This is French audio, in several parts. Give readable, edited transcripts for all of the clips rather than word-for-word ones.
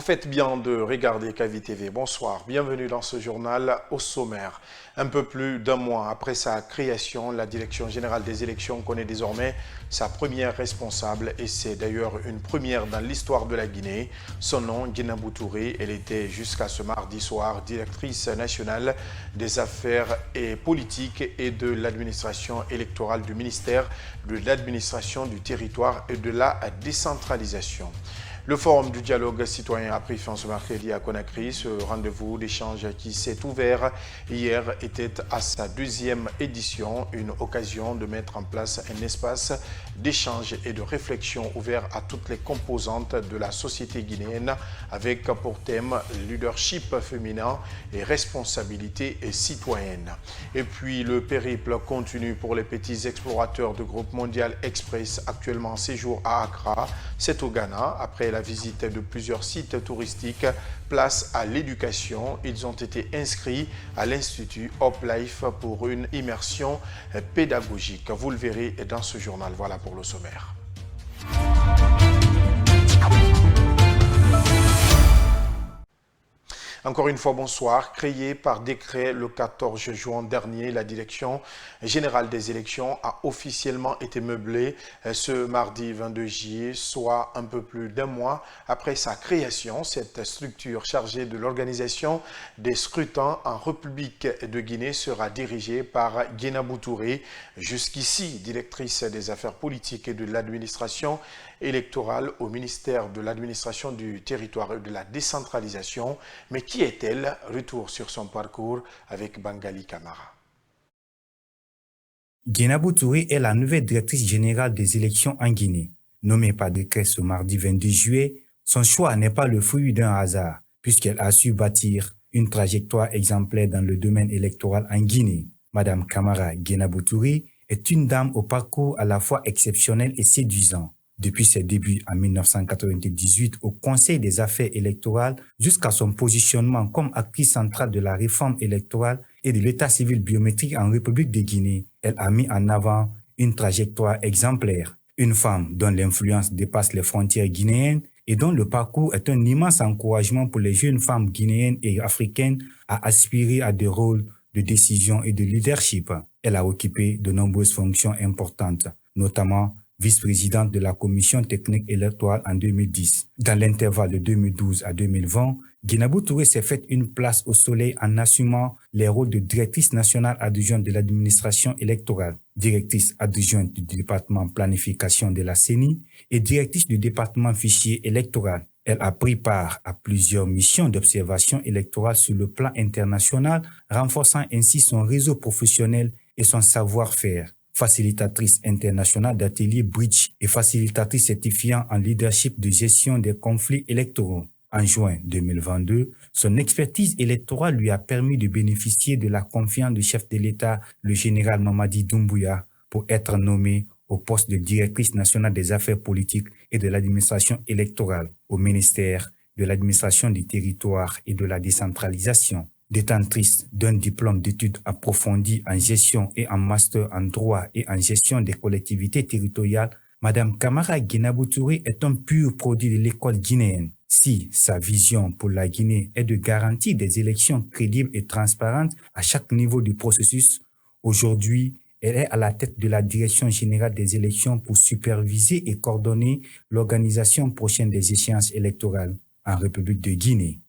faites bien de regarder Kavi TV. Bonsoir, bienvenue dans ce journal au sommaire. Un peu plus d'un mois après sa création, la Direction générale des élections connaît désormais sa première responsable et c'est d'ailleurs une première dans l'histoire de la Guinée. Son nom, Guinabou Touré, elle était jusqu'à ce mardi soir directrice nationale des affaires et politiques et de l'administration électorale du ministère de l'administration du territoire et de la décentralisation. Le forum du dialogue citoyen a pris fin ce mercredi à Conakry. Ce rendez-vous d'échange qui s'est ouvert hier était à sa deuxième édition, une occasion de mettre en place un espace d'échange et de réflexion ouvert à toutes les composantes de la société guinéenne avec pour thème leadership féminin et responsabilité citoyenne. Et puis le périple continue pour les petits explorateurs du groupe Mondial Express actuellement en séjour à Accra. C'est au Ghana. Après la visite de plusieurs sites touristiques, place à l'éducation. Ils ont été inscrits à l'Institut Hop Life pour une immersion pédagogique. Vous le verrez dans ce journal. Voilà pour le sommaire. Encore une fois, bonsoir. Créée par décret le 14 juin dernier, la Direction générale des élections a officiellement été meublée ce mardi 22 juillet, soit un peu plus d'un mois après sa création. Cette structure chargée de l'organisation des scrutins en République de Guinée sera dirigée par Guinabou Touré, jusqu'ici directrice des affaires politiques et de l'administration électorale au ministère de l'administration du territoire et de la décentralisation. Mais qui est-elle? Retour sur son parcours avec Bangali Camara. Guinabou Touré est la nouvelle directrice générale des élections en Guinée. Nommée par décret ce mardi 22 juillet, son choix n'est pas le fruit d'un hasard, puisqu'elle a su bâtir une trajectoire exemplaire dans le domaine électoral en Guinée. Madame Camara Guinabou Touré est une dame au parcours à la fois exceptionnel et séduisant. Depuis ses débuts en 1998 au Conseil des affaires électorales jusqu'à son positionnement comme actrice centrale de la réforme électorale et de l'état civil biométrique en République de Guinée, elle a mis en avant une trajectoire exemplaire. Une femme dont l'influence dépasse les frontières guinéennes et dont le parcours est un immense encouragement pour les jeunes femmes guinéennes et africaines à aspirer à des rôles de décision et de leadership. Elle a occupé de nombreuses fonctions importantes, notamment vice-présidente de la commission technique électorale en 2010. Dans l'intervalle de 2012 à 2020, Guinabou Touré s'est fait une place au soleil en assumant les rôles de directrice nationale adjointe de l'administration électorale, directrice adjointe du département planification de la CENI et directrice du département fichier électoral. Elle a pris part à plusieurs missions d'observation électorale sur le plan international, renforçant ainsi son réseau professionnel et son savoir-faire. Facilitatrice internationale d'ateliers Bridge et facilitatrice certifiant en leadership de gestion des conflits électoraux. En juin 2022, son expertise électorale lui a permis de bénéficier de la confiance du chef de l'État, le général Mamadi Doumbouya, pour être nommé au poste de directrice nationale des affaires politiques et de l'administration électorale au ministère de l'administration du territoire et de la décentralisation. Détentrice d'un diplôme d'études approfondies en gestion et en master en droit et en gestion des collectivités territoriales, Madame Camara Guinabou Touré est un pur produit de l'école guinéenne. Si sa vision pour la Guinée est de garantir des élections crédibles et transparentes à chaque niveau du processus, aujourd'hui, elle est à la tête de la Direction générale des élections pour superviser et coordonner l'organisation prochaine des échéances électorales en République de Guinée.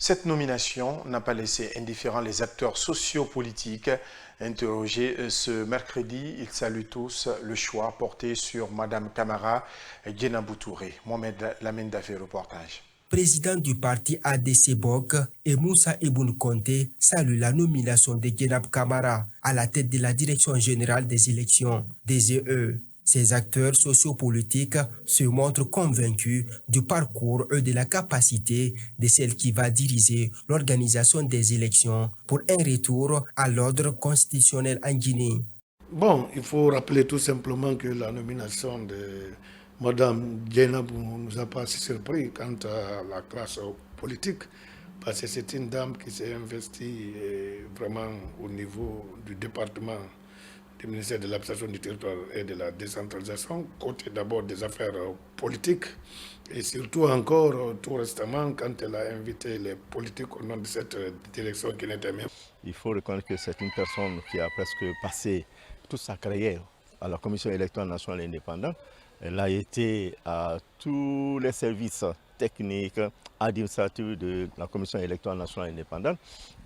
Cette nomination n'a pas laissé indifférents les acteurs sociopolitiques interrogés ce mercredi. Ils saluent tous le choix porté sur Madame Camara Guinabou Touré. Mohamed Lamine Dafé, reportage. Président du parti ADC BOC et Moussa Ibn Conté salue la nomination de Guinab Camara à la tête de la Direction générale des élections, DGE. Ces acteurs sociopolitiques se montrent convaincus du parcours et de la capacité de celle qui va diriger l'organisation des élections pour un retour à l'ordre constitutionnel en Guinée. Bon, il faut rappeler tout simplement que la nomination de Mme Guinabou ne nous a pas si surpris quant à la classe politique, parce que c'est une dame qui s'est investie vraiment au niveau du département du ministère de l'administration du territoire et de la décentralisation, côté d'abord des affaires politiques, et surtout encore tout récemment quand elle a invité les politiques au nom de cette direction qui n'était même. Il faut reconnaître que c'est une personne qui a presque passé toute sa carrière à la Commission électorale nationale indépendante. Elle a été à tous les services techniques, administratifs de la Commission électorale nationale indépendante.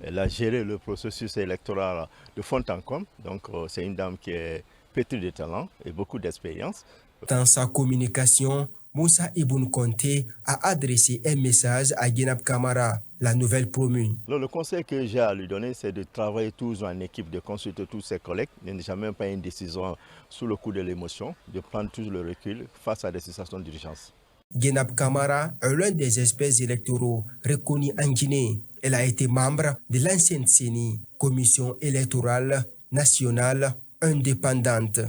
Elle a géré le processus électoral de fond en comble. Donc c'est une dame qui est pétrie de talent et beaucoup d'expérience. Dans sa communication, Moussa Ibn Conté a adressé un message à Guénab Camara, la nouvelle promue. Le conseil que j'ai à lui donner, c'est de travailler toujours en équipe, de consulter tous ses collègues, de ne jamais prendre une décision sous le coup de l'émotion, de prendre toujours le recul face à des situations d'urgence. Guénab Camara est l'un des experts électoraux reconnus en Guinée. Elle a été membre de l'ancienne CENI, Commission électorale nationale indépendante.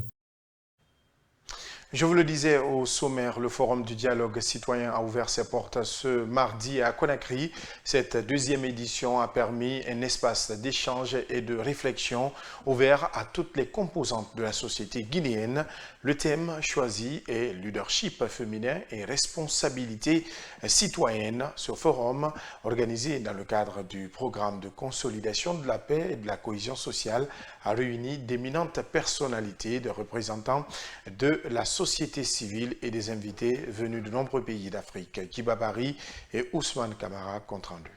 Je vous le disais au sommaire, le Forum du dialogue citoyen a ouvert ses portes ce mardi à Conakry. Cette deuxième édition a permis un espace d'échange et de réflexion ouvert à toutes les composantes de la société guinéenne. Le thème choisi est leadership féminin et responsabilité citoyenne. Ce forum, organisé dans le cadre du programme de consolidation de la paix et de la cohésion sociale, a réuni d'éminentes personnalités, de représentants de la société civile et des invités venus de nombreux pays d'Afrique. Kibabari et Ousmane Kamara, compte rendu.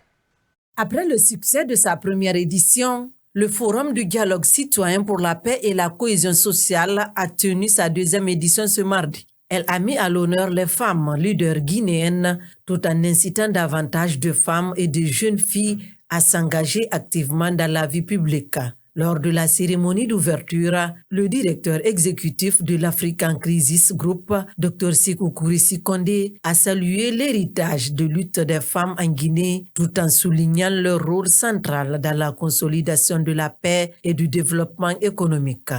Après le succès de sa première édition, le Forum du dialogue citoyen pour la paix et la cohésion sociale a tenu sa deuxième édition ce mardi. Elle a mis à l'honneur les femmes leaders guinéennes tout en incitant davantage de femmes et de jeunes filles à s'engager activement dans la vie publique. Lors de la cérémonie d'ouverture, le directeur exécutif de l'African Crisis Group, Dr Sékou Kourissi Kondé, a salué l'héritage de lutte des femmes en Guinée tout en soulignant leur rôle central dans la consolidation de la paix et du développement économique.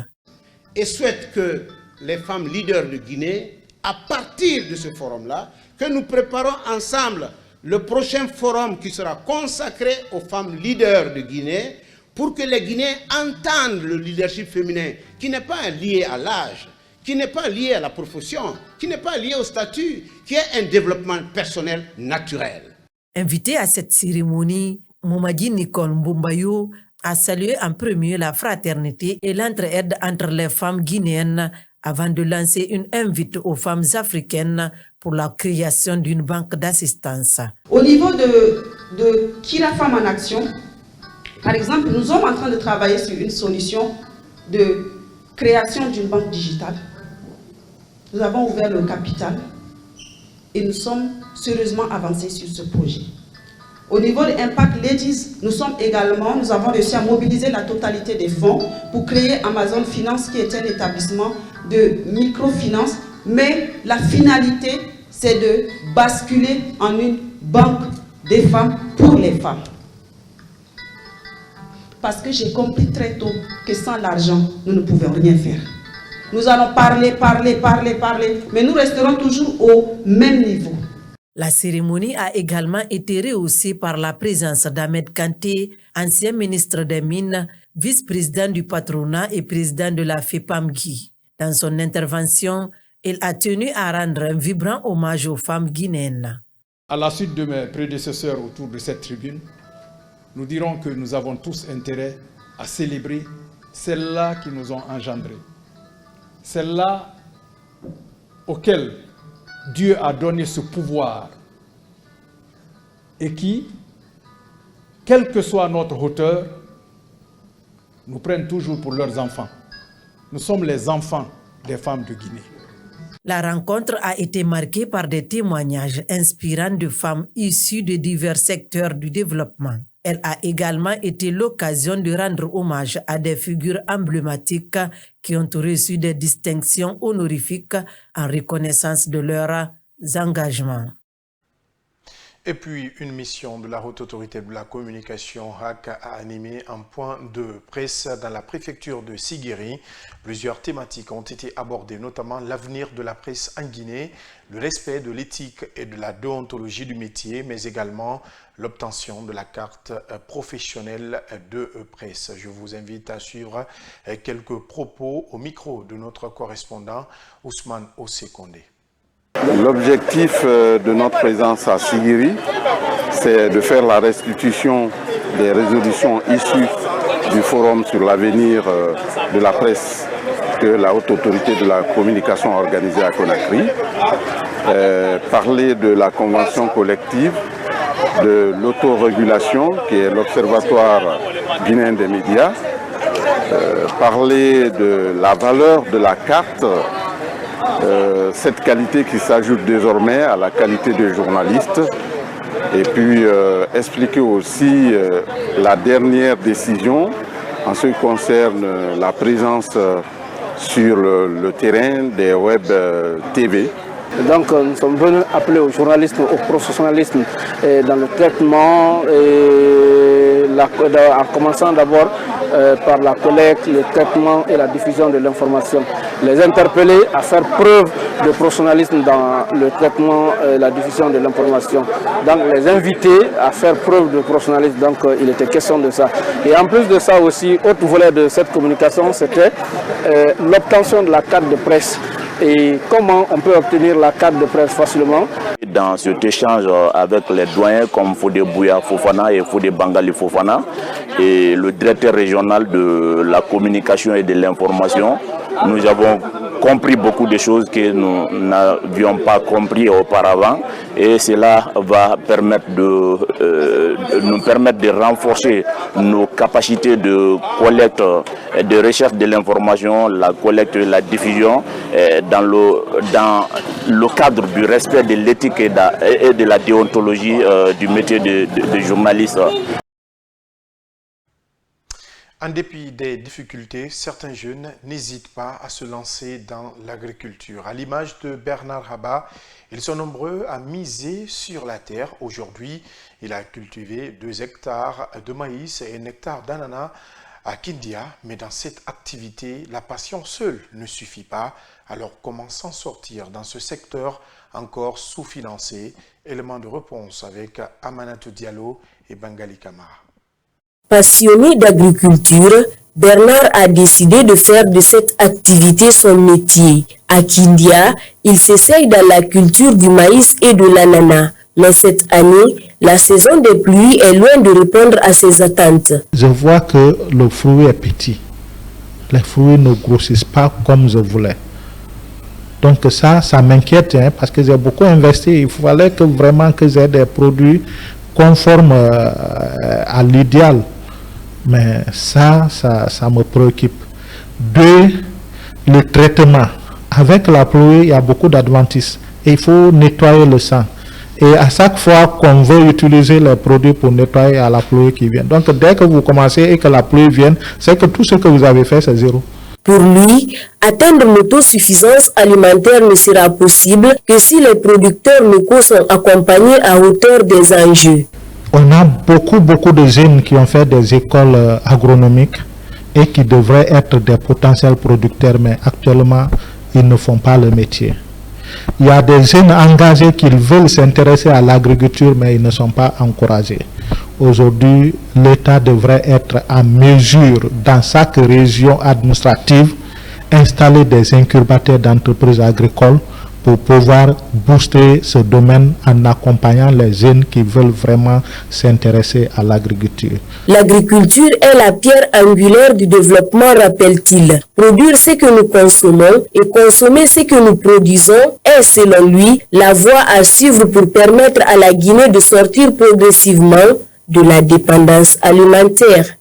Et souhaite que les femmes leaders de Guinée, à partir de ce forum-là, que nous préparons ensemble le prochain forum qui sera consacré aux femmes leaders de Guinée, pour que les Guinéens entendent le leadership féminin, qui n'est pas lié à l'âge, qui n'est pas lié à la profession, qui n'est pas lié au statut, qui est un développement personnel naturel. Invité à cette cérémonie, Momadi Nicole Mbumbayo a salué en premier la fraternité et l'entraide entre les femmes guinéennes avant de lancer une invite aux femmes africaines pour la création d'une banque d'assistance. Au niveau de Kira Femmes en Action, par exemple, nous sommes en train de travailler sur une solution de création d'une banque digitale. Nous avons ouvert le capital et nous sommes sérieusement avancés sur ce projet. Au niveau de Impact Ladies, nous avons réussi à mobiliser la totalité des fonds pour créer Amazon Finance, qui est un établissement de microfinance, mais la finalité, c'est de basculer en une banque des femmes pour les femmes. Parce que j'ai compris très tôt que sans l'argent, nous ne pouvons rien faire. Nous allons parler, mais nous resterons toujours au même niveau. La cérémonie a également été rehaussée par la présence d'Ahmed Kanté, ancien ministre des Mines, vice-président du patronat et président de la FEPAMGI. Dans son intervention, il a tenu à rendre un vibrant hommage aux femmes guinéennes. À la suite de mes prédécesseurs autour de cette tribune, nous dirons que nous avons tous intérêt à célébrer celles-là qui nous ont engendrés, celles-là auxquelles Dieu a donné ce pouvoir et qui, quelle que soit notre hauteur, nous prennent toujours pour leurs enfants. Nous sommes les enfants des femmes de Guinée. La rencontre a été marquée par des témoignages inspirants de femmes issues de divers secteurs du développement. Elle a également été l'occasion de rendre hommage à des figures emblématiques qui ont reçu des distinctions honorifiques en reconnaissance de leurs engagements. Et puis, une mission de la Haute Autorité de la Communication HAC a animé un point de presse dans la préfecture de Siguiri. Plusieurs thématiques ont été abordées, notamment l'avenir de la presse en Guinée, le respect de l'éthique et de la déontologie du métier, mais également l'obtention de la carte professionnelle de presse. Je vous invite à suivre quelques propos au micro de notre correspondant Ousmane Ossekondé. L'objectif de notre présence à Siguiri, c'est de faire la restitution des résolutions issues du forum sur l'avenir de la presse que la Haute Autorité de la Communication a organisé à Conakry, parler de la convention collective, de l'autorégulation qui est l'Observatoire guinéen des médias, parler de la valeur de la carte, cette qualité qui s'ajoute désormais à la qualité de journaliste, et puis expliquer aussi la dernière décision en ce qui concerne la présence sur le terrain des web TV. Donc nous sommes venus appeler au journalisme, au professionnalisme dans le traitement, en commençant d'abord par la collecte, le traitement et la diffusion de l'information. Les interpeller à faire preuve de professionnalisme dans le traitement et la diffusion de l'information. Donc les inviter à faire preuve de professionnalisme, donc il était question de ça. Et en plus de ça aussi, autre volet de cette communication, c'était l'obtention de la carte de presse. Et comment on peut obtenir la carte de presse facilement? Dans cet échange avec les doyens comme Fodé Bouya Fofana et Fodé Bangali Fofana et le directeur régional de la communication et de l'information, nous avons compris beaucoup de choses que nous n'avions pas compris auparavant, et cela va permettre nous permettre de renforcer nos capacités de collecte, de recherche de l'information, la collecte et la diffusion dans le cadre du respect de l'éthique et de la déontologie du métier de journaliste. En dépit des difficultés, certains jeunes n'hésitent pas à se lancer dans l'agriculture. À l'image de Bernard Rabat, ils sont nombreux à miser sur la terre. Aujourd'hui, il a cultivé 2 hectares de maïs et 1 hectare d'ananas à Kindia. Mais dans cette activité, la passion seule ne suffit pas. Alors comment s'en sortir dans ce secteur encore sous-financé? Élément de réponse avec Amanatou Diallo et Bangali Kamara. Passionné d'agriculture, Bernard a décidé de faire de cette activité son métier. À Kindia, il s'essaye dans la culture du maïs et de l'ananas. Mais cette année, la saison des pluies est loin de répondre à ses attentes. Je vois que le fruit est petit. Les fruits ne grossissent pas comme je voulais. Donc ça m'inquiète parce que j'ai beaucoup investi. Il fallait vraiment que j'ai des produits conformes à l'idéal. Mais ça me préoccupe. 2, le traitement. Avec la pluie, il y a beaucoup d'adventices. Et il faut nettoyer le sang. Et à chaque fois qu'on veut utiliser les produits pour nettoyer à la pluie qui vient. Donc dès que vous commencez et que la pluie vient, c'est que tout ce que vous avez fait, c'est zéro. Pour lui, atteindre l'autosuffisance alimentaire ne sera possible que si les producteurs locaux sont accompagnés à hauteur des enjeux. On a beaucoup de jeunes qui ont fait des écoles agronomiques et qui devraient être des potentiels producteurs, mais actuellement, ils ne font pas le métier. Il y a des jeunes engagés qui veulent s'intéresser à l'agriculture, mais ils ne sont pas encouragés. Aujourd'hui, l'État devrait être en mesure, dans chaque région administrative, installer des incubateurs d'entreprises agricoles pour pouvoir booster ce domaine en accompagnant les jeunes qui veulent vraiment s'intéresser à l'agriculture. L'agriculture est la pierre angulaire du développement, rappelle-t-il. Produire ce que nous consommons et consommer ce que nous produisons est, selon lui, la voie à suivre pour permettre à la Guinée de sortir progressivement de la dépendance alimentaire.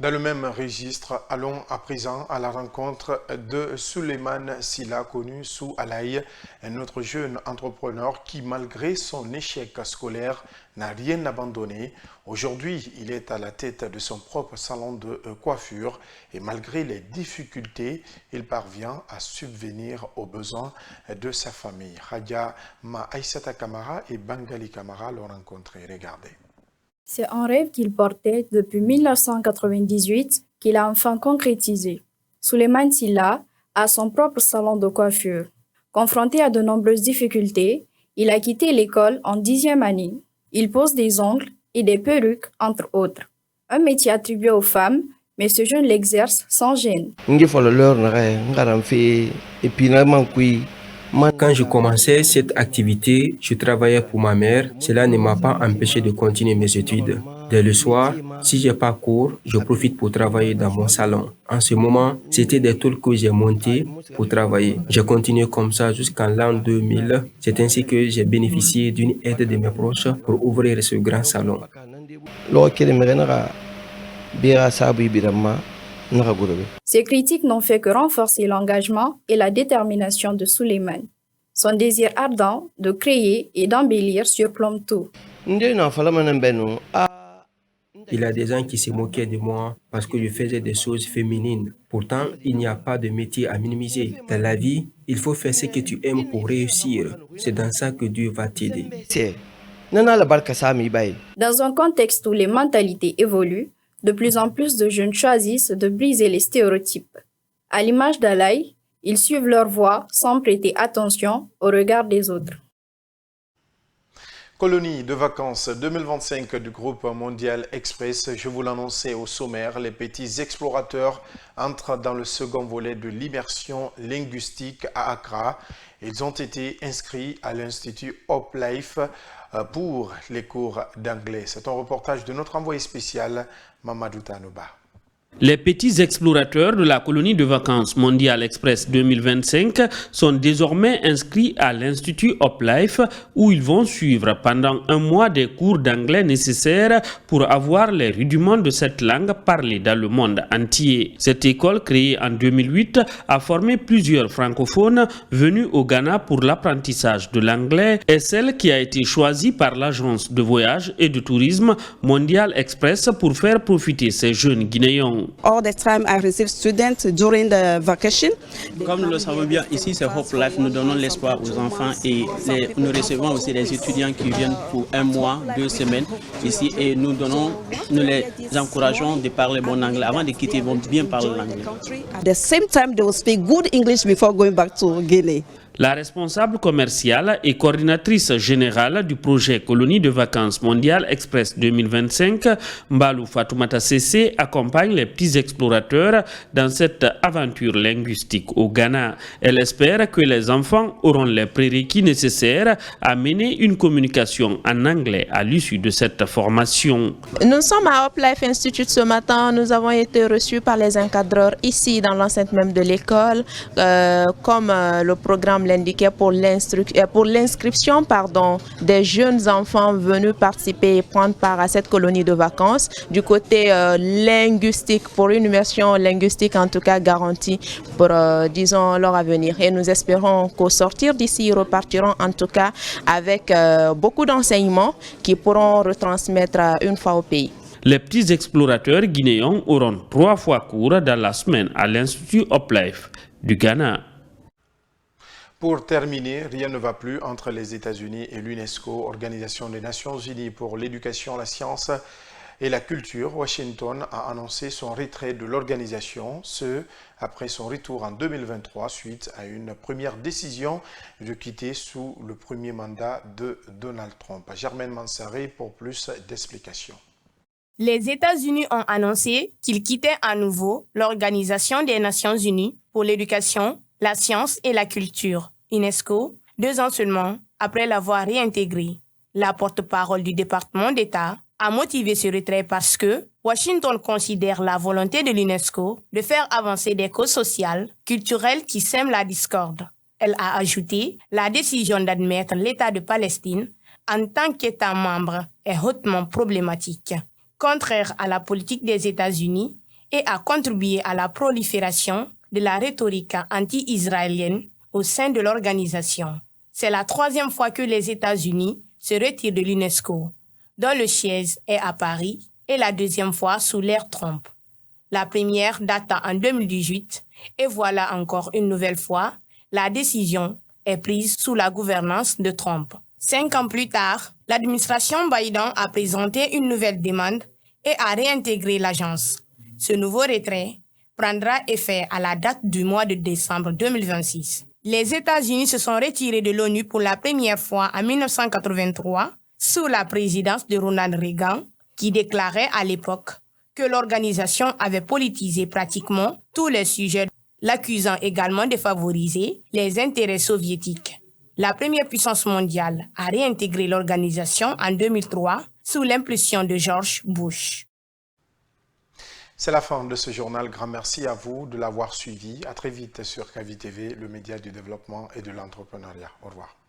Dans le même registre, allons à présent à la rencontre de Souleymane Silla, connu sous Alaï, un autre jeune entrepreneur qui, malgré son échec scolaire, n'a rien abandonné. Aujourd'hui, il est à la tête de son propre salon de coiffure et malgré les difficultés, il parvient à subvenir aux besoins de sa famille. Radia Ma Aïssata Kamara et Bangali Kamara l'ont rencontré. Regardez. C'est un rêve qu'il portait depuis 1998 qu'il a enfin concrétisé. Souleymane Silla a son propre salon de coiffure. Confronté à de nombreuses difficultés, il a quitté l'école en 10e année. Il pose des ongles et des perruques, entre autres. Un métier attribué aux femmes, mais ce jeune l'exerce sans gêne. Quand je commençais cette activité, je travaillais pour ma mère. Cela ne m'a pas empêché de continuer mes études. Dès le soir, si j'ai pas cours, je profite pour travailler dans mon salon. En ce moment, c'était des tôles que j'ai montées pour travailler. J'ai continué comme ça jusqu'en l'an 2000. C'est ainsi que j'ai bénéficié d'une aide de mes proches pour ouvrir ce grand salon. Ces critiques n'ont fait que renforcer l'engagement et la détermination de Souleymane. Son désir ardent de créer et d'embellir surplombe tout. Il y a des gens qui se moquaient de moi parce que je faisais des choses féminines. Pourtant, il n'y a pas de métier à minimiser. Dans la vie, il faut faire ce que tu aimes pour réussir. C'est dans ça que Dieu va t'aider. Dans un contexte où les mentalités évoluent, de plus en plus de jeunes choisissent de briser les stéréotypes. À l'image d'Alaï, ils suivent leur voie sans prêter attention au regard des autres. Colonie de vacances 2025 du groupe Mondial Express, je vous l'annonçais au sommaire, les petits explorateurs entrent dans le second volet de l'immersion linguistique à Accra. Ils ont été inscrits à l'Institut Hope Life pour les cours d'anglais. C'est un reportage de notre envoyé spécial, Mamadou Tanouba. Les petits explorateurs de la colonie de vacances Mondial Express 2025 sont désormais inscrits à l'Institut Hope Life où ils vont suivre pendant un mois des cours d'anglais nécessaires pour avoir les rudiments de cette langue parlée dans le monde entier. Cette école, créée en 2008, a formé plusieurs francophones venus au Ghana pour l'apprentissage de l'anglais et celle qui a été choisie par l'agence de voyage et de tourisme Mondial Express pour faire profiter ces jeunes Guinéens. All the time I receive students during the vacation. Comme nous le savons bien, ici c'est Hope Life, nous donnons l'espoir aux enfants et nous recevons aussi des étudiants qui viennent pour un mois, 2 semaines ici et nous les encourageons de parler bon anglais. Avant de quitter, ils vont bien parler l'anglais. At the same time, they will speak good English before going back to Guinea. La responsable commerciale et coordinatrice générale du projet Colonie de vacances Mondial Express 2025, Mbalou Fatoumata Sessé, accompagne les petits explorateurs dans cette aventure linguistique au Ghana. Elle espère que les enfants auront les prérequis nécessaires à mener une communication en anglais à l'issue de cette formation. Nous sommes à Hope Life Institute ce matin. Nous avons été reçus par les encadreurs ici dans l'enceinte même de l'école, comme le programme l'indiquait pour l'inscription des jeunes enfants venus participer et prendre part à cette colonie de vacances du côté linguistique, pour une immersion linguistique en tout cas garantie pour disons leur avenir. Et nous espérons qu'au sortir d'ici, ils repartiront en tout cas avec beaucoup d'enseignements qu'ils pourront retransmettre une fois au pays. Les petits explorateurs guinéens auront 3 fois cours dans la semaine à l'Institut Hope Life du Ghana. Pour terminer, rien ne va plus entre les États-Unis et l'UNESCO, Organisation des Nations Unies pour l'éducation, la science et la culture. Washington a annoncé son retrait de l'organisation, ce après son retour en 2023 suite à une première décision de quitter sous le premier mandat de Donald Trump. Germaine Mansaré pour plus d'explications. Les États-Unis ont annoncé qu'ils quittaient à nouveau l'Organisation des Nations Unies pour l'éducation, la science et la culture, UNESCO, 2 ans seulement après l'avoir réintégré. La porte-parole du département d'État a motivé ce retrait parce que Washington considère la volonté de l'UNESCO de faire avancer des causes sociales, culturelles qui sèment la discorde. Elle a ajouté, la décision d'admettre l'État de Palestine en tant qu'État membre est hautement problématique. Contraire à la politique des États-Unis, et a contribué à la prolifération de la rhétorique anti-israélienne au sein de l'organisation. C'est la 3e fois que les États-Unis se retirent de l'UNESCO, dont le siège est à Paris, et la 2e fois sous l'ère Trump. La première data en 2018 et voilà encore une nouvelle fois, la décision est prise sous la gouvernance de Trump. 5 ans plus tard, l'administration Biden a présenté une nouvelle demande et a réintégré l'agence. Ce nouveau retrait prendra effet à la date du mois de décembre 2026. Les États-Unis se sont retirés de l'ONU pour la première fois en 1983 sous la présidence de Ronald Reagan, qui déclarait à l'époque que l'organisation avait politisé pratiquement tous les sujets, l'accusant également de favoriser les intérêts soviétiques. La première puissance mondiale a réintégré l'organisation en 2003 sous l'impulsion de George Bush. C'est la fin de ce journal. Grand merci à vous de l'avoir suivi. À très vite sur KVTV, le média du développement et de l'entrepreneuriat. Au revoir.